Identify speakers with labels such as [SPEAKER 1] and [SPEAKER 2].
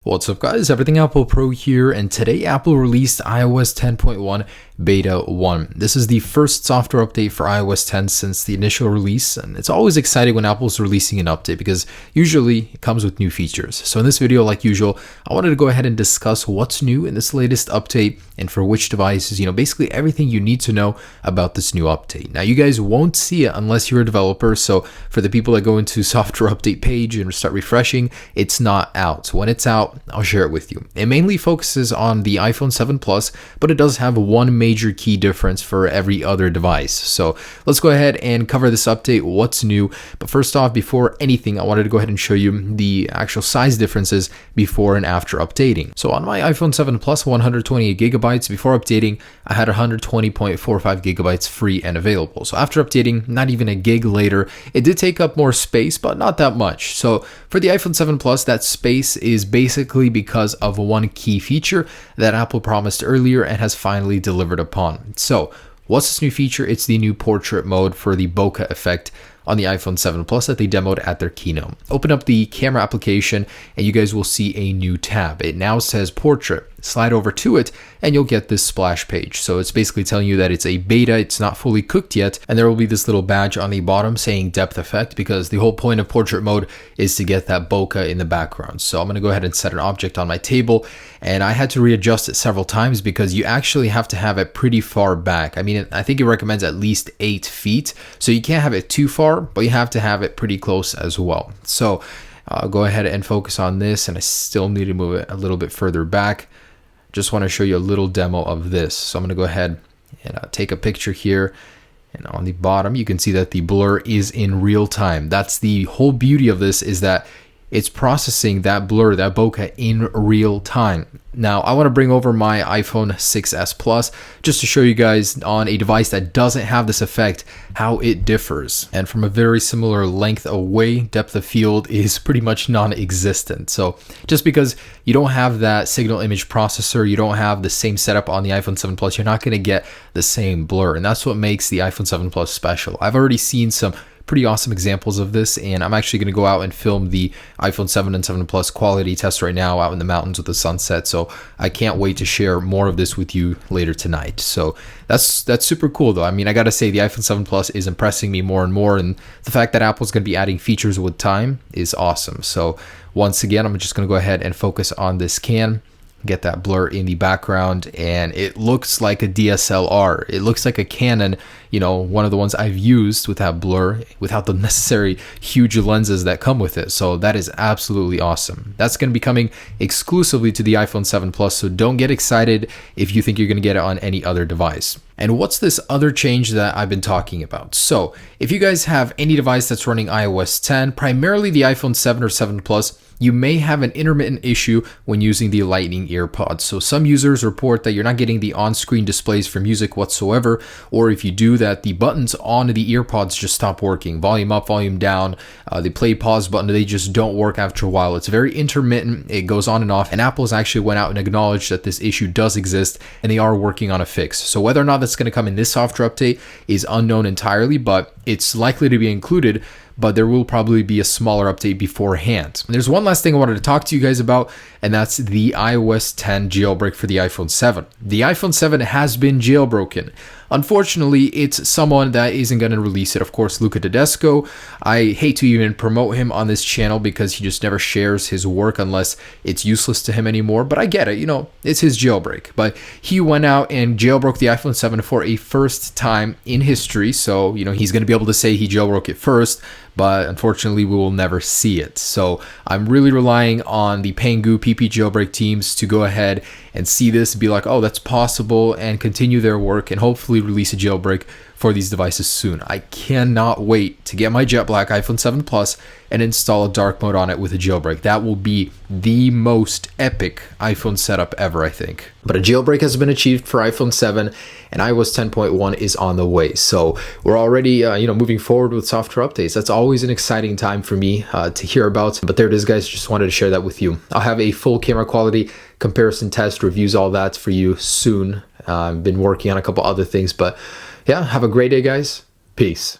[SPEAKER 1] What's up guys, Everything Apple Pro here, and today Apple released iOS 10.1 Beta 1. This is the first software update for iOS 10 since the initial release, and it's always exciting when Apple's releasing an update because usually it comes with new features. So in this video, like usual, I wanted to go ahead and discuss what's new in this latest update and for which devices, basically everything you need to know about this new update. Now you guys won't see it unless you're a developer, so for the people that go into software update page and start refreshing, it's not out. When it's out, I'll share it with you. It mainly focuses on the iPhone 7 Plus, but it does have one major key difference for every other device. So let's go ahead and cover this update, what's new. But first off, before anything, I wanted to go ahead and show you the actual size differences before and after updating. So on my iPhone 7 Plus, 128 gigabytes. Before updating, I had 120.45 gigabytes free and available. So after updating, not even a gig later, it did take up more space, but not that much. So for the iPhone 7 Plus, that space is basically because of one key feature that Apple promised earlier and has finally delivered upon. So what's this new feature? It's the new portrait mode for the bokeh effect on the iPhone 7 Plus that they demoed at their keynote. Open up the camera application and you guys will see a new tab. It now says portrait. Slide over to it and you'll get this splash page. So it's basically telling you that it's a beta, it's not fully cooked yet, and there will be this little badge on the bottom saying depth effect, because the whole point of portrait mode is to get that bokeh in the background. So I'm going to go ahead and set an object on my table, and I had to readjust it several times because you actually have to have it pretty far back. I mean, I think it recommends at least 8 feet, so you can't have it too far, but you have to have it pretty close as well. So I'll go ahead and focus on this, and I still need to move it a little bit further back. Just want to show you a little demo of this. So I'm going to go ahead and take a picture here. And on the bottom, you can see that the blur is in real time. That's the whole beauty of this, is that it's processing that blur, that bokeh, in real time. Now, I want to bring over my iPhone 6s Plus just to show you guys on a device that doesn't have this effect how it differs. And from a very similar length away, depth of field is pretty much non-existent. So just because you don't have that signal image processor, you don't have the same setup on the iPhone 7 Plus, you're not going to get the same blur. And that's what makes the iPhone 7 Plus special. I've already seen some pretty awesome examples of this, and I'm actually going to go out and film the iPhone 7 and 7 Plus quality test right now out in the mountains with the sunset. So I can't wait to share more of this with you later tonight. So that's super cool though. I mean, I gotta say the iPhone 7 Plus is impressing me more and more, and the fact that Apple's going to be adding features with time is awesome. So once again, I'm just going to go ahead and focus on this can, get that blur in the background, and it looks like a DSLR. It looks like a Canon, one of the ones I've used with that blur without the necessary huge lenses that come with it. So that is absolutely awesome. That's going to be coming exclusively to the iPhone 7 Plus, so don't get excited if you think you're going to get it on any other device. And what's this other change that I've been talking about? So if you guys have any device that's running iOS 10, primarily the iPhone 7 or 7 Plus, you may have an intermittent issue when using the Lightning EarPods. So some users report that you're not getting the on-screen displays for music whatsoever, or if you do that, the buttons on the EarPods just stop working. Volume up, volume down, the play pause button, they just don't work after a while. It's very intermittent, it goes on and off, and Apple's actually went out and acknowledged that this issue does exist, and they are working on a fix. So whether or not that's going to come in this software update is unknown entirely, but it's likely to be included, but there will probably be a smaller update beforehand. And there's one last thing I wanted to talk to you guys about, and that's the iOS 10 jailbreak for the iPhone 7. The iPhone 7 has been jailbroken. Unfortunately, it's someone that isn't going to release it. Of course, Luca Tedesco. I hate to even promote him on this channel because he just never shares his work unless it's useless to him anymore. But I get it, it's his jailbreak. But he went out and jailbroke the iPhone 7 for a first time in history. So, he's going to be able to say he jailbroke it first, but unfortunately we will never see it. So I'm really relying on the Pangu PP jailbreak teams to go ahead and see this, be like, oh, that's possible, and continue their work and hopefully release a jailbreak for these devices soon. I cannot wait to get my jet black iPhone 7 Plus and install a dark mode on it with a jailbreak. That will be the most epic iPhone setup ever, I think. But a jailbreak has been achieved for iPhone 7 and iOS 10.1 is on the way. So we're already moving forward with software updates. That's always an exciting time for me to hear about. But there it is, guys. Just wanted to share that with you. I'll have a full camera quality comparison test, reviews, all that for you soon. I've been working on a couple other things, but yeah, have a great day, guys. Peace.